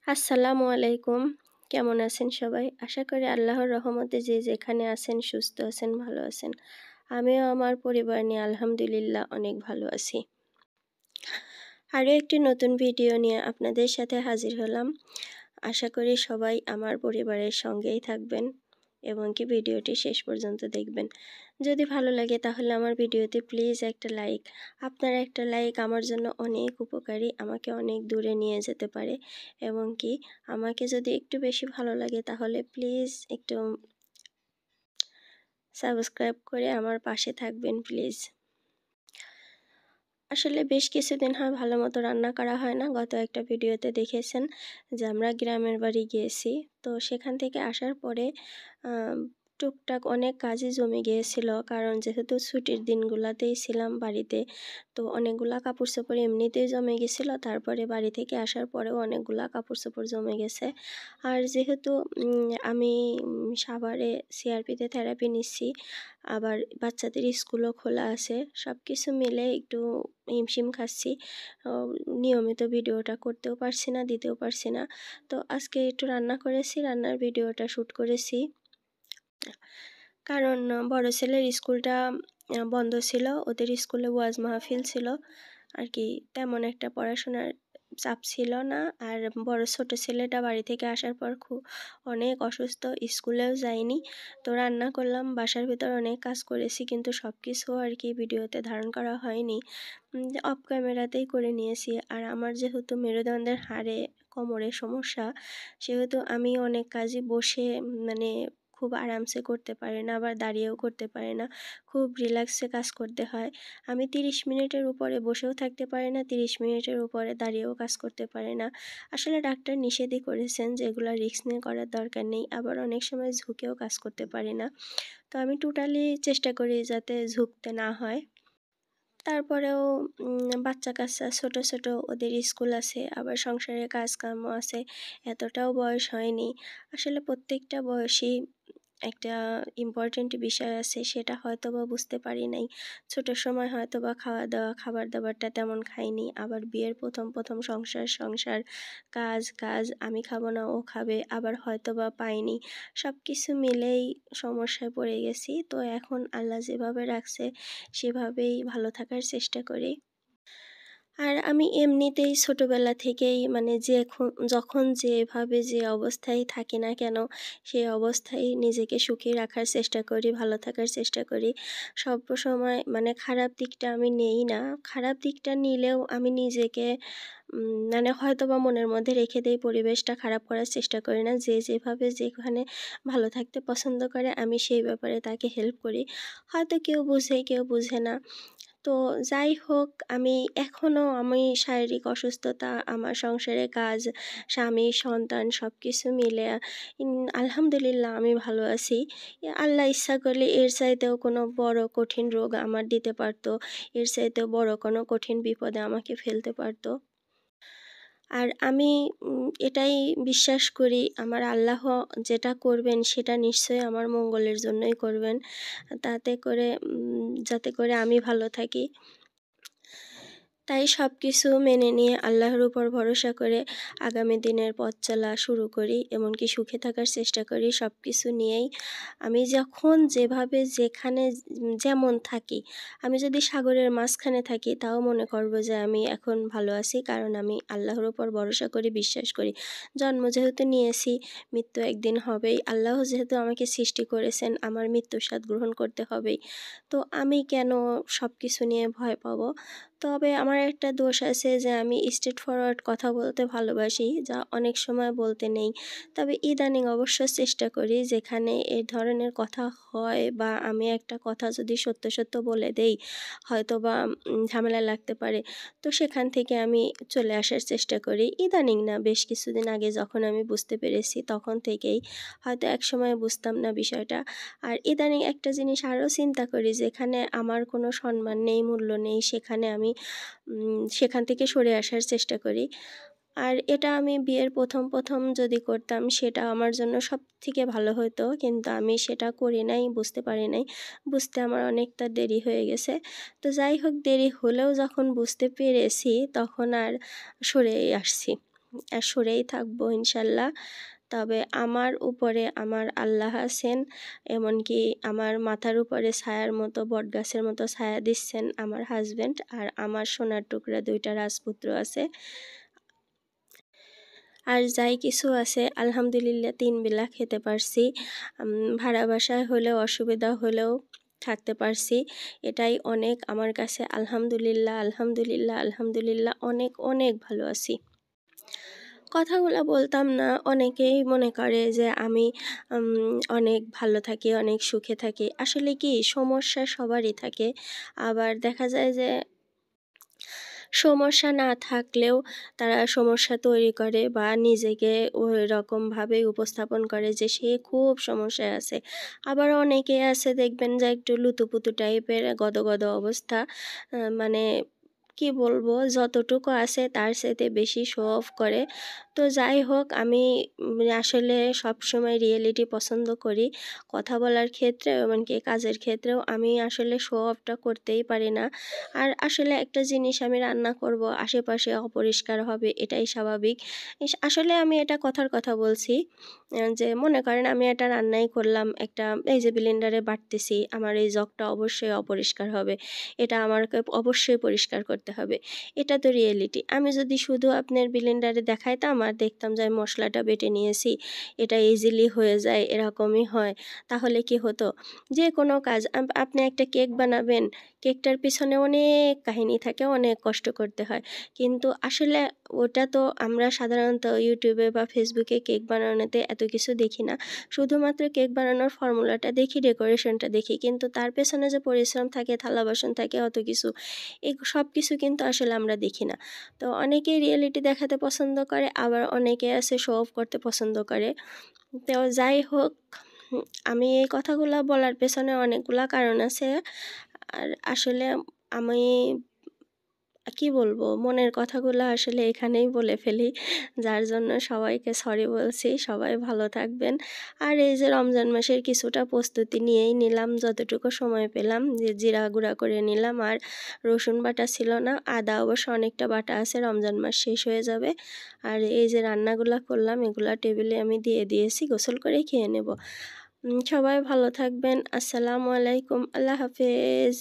আসসালামু আলাইকুম। কেমন আছেন সবাই? আশা করি আল্লাহর রহমতে যে যেখানে আছেন সুস্থ আছেন, ভালো আছেন। আমিও আমার পরিবার নিয়ে আলহামদুলিল্লাহ অনেক ভালো আছি। আরও একটি নতুন ভিডিও নিয়ে আপনাদের সাথে হাজির হলাম। আশা করি সবাই আমার পরিবারের সঙ্গেই থাকবেন এবং কি ভিডিওটি শেষ পর্যন্ত দেখবেন। যদি ভালো লাগে তাহলে আমার ভিডিওতে প্লিজ একটা লাইক। আপনার একটা লাইক আমার জন্য অনেক উপকারী, আমাকে অনেক দূরে নিয়ে যেতে পারে এবং কি আমাকে যদি একটু বেশি ভালো লাগে তাহলে প্লিজ একটু সাবস্ক্রাইব করে আমার পাশে থাকবেন প্লিজ। আসলে বেশ কিছুদিন হয় ভালো মতো রান্না করা হয় না। গত একটা ভিডিওতে দেখেছেন যে আমরা গ্রামের বাড়ি গিয়েছি। তো সেখান থেকে আসার পরে টুকটাক অনেক কাজই জমে গিয়েছিল, কারণ যেহেতু ছুটির দিনগুলোতেই ছিলাম বাড়িতে, তো অনেকগুলা কাপড় চোপড় এমনিতেই জমে গেছিলো। তারপরে বাড়ি থেকে আসার পরেও অনেকগুলা কাপড় চোপড় জমে গেছে। আর যেহেতু আমি সাভারে সিআরপিতে থেরাপি নিচ্ছি, আবার বাচ্চাদের স্কুলও খোলা আছে, সব কিছু মিলে একটু হিমশিম খাচ্ছি। নিয়মিত ভিডিওটা করতেও পারছি না, দিতেও পারছি না। তো আজকে একটু রান্না করেছি, রান্নার ভিডিওটা শ্যুট করেছি। কারণ বড় ছেলের স্কুলটা বন্ধ ছিল, ওদের স্কুলে ওয়াজ মাহফিল ছিল আর কি, তেমন একটা পড়াশোনার চাপ ছিল না। আর ছোট ছেলেটা বাড়ি থেকে আসার পর অনেক অসুস্থ, স্কুলেও যায়নি। তো রান্না করলাম, বাসার ভিতর অনেক কাজ করেছি, কিন্তু সব কিছু আর কি ভিডিওতে ধারণ করা হয়নি, অফ ক্যামেরাতেই করে নিয়েছি। আর আমার যেহেতু মেরুদণ্ডের হাড়ে কোমরে সমস্যা, সেহেতু আমি অনেক কাজই বসে মানে খুব আরামসে করতে পারি না, আবার দাঁড়িয়েও করতে পারি না, খুব রিল্যাক্সে কাজ করতে হয়। আমি 30 মিনিটের উপরে বসেও থাকতে পারি না, 30 মিনিটের উপরে দাঁড়িয়েও কাজ করতে পারি না। আসলে ডাক্তার নিষেধই করেছেন যে এগুলো রিস্ক নিয়ে করার দরকার নেই, আবার অনেক সময় ঝুঁকেও কাজ করতে পারি না। তো আমি টোটালি চেষ্টা করি যাতে ঝুঁকতে না হয়। তারপরেও বাচ্চা কাচ্চা ছোট ছোট, ওদের স্কুল আছে, আবার সংসারের কাজকর্ম আছে, এতটাও বয়স হয়নি। আসলে প্রত্যেকটা বয়সেই একটা ইম্পর্ট্যান্ট বিষয় আছে, সেটা হয়তো বা বুঝতে পারি নাই। ছোটোর সময় হয়তো বা খাবার দাবারটা তেমন খাইনি, আবার বিয়ের প্রথম সংসার কাজ কাজ, আমি খাবো না ও খাবে, আবার হয়তো বা পাইনি, সব কিছু মিলেই সমস্যায় পড়ে গেছি। তো এখন আল্লাহ যেভাবে রাখছে সেভাবেই ভালো থাকার চেষ্টা করি। আর আমি এমনিতেই ছোটোবেলা থেকেই মানে যখন যেভাবে যে অবস্থায় থাকি না কেন, সেই অবস্থায় নিজেকে সুখী রাখার চেষ্টা করি, ভালো থাকার চেষ্টা করি। সবসময় মানে খারাপ দিকটা আমি নেই না, খারাপ দিকটা নিলেও আমি নিজেকে মানে হয়তো বা মনের মধ্যে রেখে দেই, পরিবেশটা খারাপ করার চেষ্টা করি না। যে যেভাবে যেখানে ভালো থাকতে পছন্দ করে আমি সেই ব্যাপারে তাকে হেল্প করি। হয়তো কেউ বুঝে, কেউ বুঝে না। তো যাই হোক, আমি শারীরিক অসুস্থতা, আমার সংসারে কাজ, স্বামী, সন্তান সব কিছু মিলে আলহামদুলিল্লাহ আমি ভালো আছি। আল্লাহ ইচ্ছা করলে এর চাইতেও কোনো বড় কঠিন রোগ আমার দিতে পারতো, এর চাইতেও বড় কোনো কঠিন বিপদে আমাকে ফেলতে পারতো। আর আমি এটাই বিশ্বাস করি, আমার আল্লাহ যেটা করবেন সেটা নিশ্চয়ই আমার মঙ্গলের জন্যই করবেন, যাতে করে আমি ভালো থাকি। তাই সব কিছু মেনে নিয়ে আল্লাহর উপর ভরসা করে আগামী দিনের পথ চলা শুরু করি, এমনকি সুখে থাকার চেষ্টা করি। সব কিছু নিয়েই আমি যখন যেভাবে যেখানে যেমন থাকি, আমি যদি সাগরের মাঝখানে থাকি তাও মনে করব যে আমি এখন ভালো আছি, কারণ আমি আল্লাহর উপর ভরসা করি, বিশ্বাস করি। জন্ম যেহেতু নিয়েছি, মৃত্যু একদিন হবেই। আল্লাহ যেহেতু আমাকে সৃষ্টি করেছেন, আমার মৃত্যুর স্বাদ গ্রহণ করতে হবেই। তো আমি কেন সব কিছু নিয়ে ভয় পাবো? তবে আমার একটা দোষ আছে যে আমি স্ট্রেট ফরওয়ার্ড কথা বলতে ভালোবাসি, যা অনেক সময় বলতে নেই। তবে ইদানিং অবশ্য চেষ্টা করি, যেখানে এই ধরনের কথা হয় বা আমি একটা কথা যদি সত্য সত্য বলে দেই, হয়তো বা ঝামেলা লাগতে পারে, তো সেখান থেকে আমি চলে আসার চেষ্টা করি। ইদানিং না, বেশ কিছুদিন আগে যখন আমি বুঝতে পেরেছি তখন থেকেই, হয়তো একসময় বুঝতাম না বিষয়টা। আর ইদানিং একটা জিনিস আরও চিন্তা করি, যেখানে আমার কোনো সম্মান নেই, মূল্য নেই, সেখানে আমি সেখান থেকে সরে আসার চেষ্টা করি। আর এটা আমি বিয়ের প্রথম যদি করতাম সেটা আমার জন্য সবথেকে ভালো হতো, কিন্তু আমি সেটা করি নাই, বুঝতে পারি নাই। বুঝতে আমার অনেকটা দেরি হয়ে গেছে। তো যাই হোক, দেরি হলেও যখন বুঝতে পেরেছি তখন আর সরেই আসছি। সরেই থাকবো ইনশাল্লাহ। তবে আমার উপরে আমার আল্লাহ আছেন, এমনকি আমার মাথার উপরে ছায়ার মতো, বটগাছের মতো ছায়া দিচ্ছেন আমার হাজব্যান্ড, আর আমার সোনার টুকরা 2টা রাজপুত্র আছে। আর যাই কিছু আছে আলহামদুলিল্লাহ 3 বেলা খেতে পারছি। ভাড়া বাসায় হলেও অসুবিধা হলেও থাকতে পারছি, এটাই অনেক আমার কাছে। আলহামদুলিল্লাহ, আলহামদুলিল্লাহ, আলহামদুলিল্লাহ, অনেক অনেক ভালো আছি। কথাগুলো বলতাম না, অনেকেই মনে করে যে আমি অনেক ভালো থাকি, অনেক সুখে থাকি। আসলে কি, সমস্যা সবারই থাকে। আবার দেখা যায় যে সমস্যা না থাকলেও তারা সমস্যা তৈরি করে বা নিজেকে ওই রকমভাবে উপস্থাপন করে যে সে খুব সমস্যায় আছে। আবার অনেকে আছে দেখবেন যে একটু লুতুপুতু টাইপের, গদগদ অবস্থা, মানে কি বলবো, যতটুকু আছে তার চাইতে বেশি শো অফ করে। তো যাই হোক, আমি আসলে সবসময় রিয়েলিটি পছন্দ করি, কথা বলার ক্ষেত্রে এমনকি কাজের ক্ষেত্রেও আমি আসলে শো অফটা করতেই পারি না। আর আসলে একটা জিনিস আমি রান্না করব, আশেপাশে অপরিষ্কার হবে, এটাই স্বাভাবিক। আসলে আমি এটা কথার কথা বলছি, যে মনে করেন আমি একটা রান্নাই করলাম, একটা এই যে ব্লেন্ডারে বাটতেছি, আমার এই জগটা অবশ্যই অপরিষ্কার হবে, এটা আমাকে অবশ্যই পরিষ্কার করতে হবে। এটা তো রিয়েলিটি। আমি যদি শুধু আপনার ব্লেন্ডারে দেখাইতাম আর দেখতাম যে আমি মশলাটা বেটে নিয়েছি, এটা ইজিলি হয়ে যায়, এরকমই হয়, তাহলে কি হতো? যে কোনো কাজ, আপনি একটা কেক বানাবেন, কেকটার পিছনে অনেক কাহিনী থাকে, অনেক কষ্ট করতে হয়। কিন্তু আসলে ওটা তো আমরা সাধারণত ইউটিউবে বা ফেসবুকে কেক বানানোতে এত কিছু দেখি না। শুধুমাত্র কেক বানানোর ফর্মুলাটা দেখি, ডেকোরেশনটা দেখি, কিন্তু তার পেছনে যে পরিশ্রম থাকে, থালা বাসন থাকে, অত কিছু, এই সব কিছু কিন্তু আসলে আমরা দেখি না। তো অনেকেই রিয়েলিটি দেখাতে পছন্দ করে, আবার অনেকে আছে শো অফ করতে পছন্দ করে। তো যাই হোক, আমি এই কথাগুলো বলার পেছনে অনেকগুলা কারণ আছে। আর আসলে আমি কি বলবো, মনের কথাগুলো আসলে এখানেই বলে ফেলি, যার জন্য সবাইকে সরি বলছি। সবাই ভালো থাকবেন। আর এই যে রমজান মাসের কিছুটা প্রস্তুতি নিয়েই নিলাম, যতটুকু সময় পেলাম, যে জিরা গুঁড়া করে নিলাম, আর রসুন বাটা ছিল না, আদা অবশ্য অনেকটা বাটা আছে, রমজান মাস শেষ হয়ে যাবে। আর এই যে রান্নাগুলো করলাম, এগুলা টেবিলে আমি দিয়ে দিয়েছি, গোসল করে খেয়ে নেব। সবাই ভালো থাকবেন। আসসালামু আলাইকুম, আল্লাহ হাফেজ।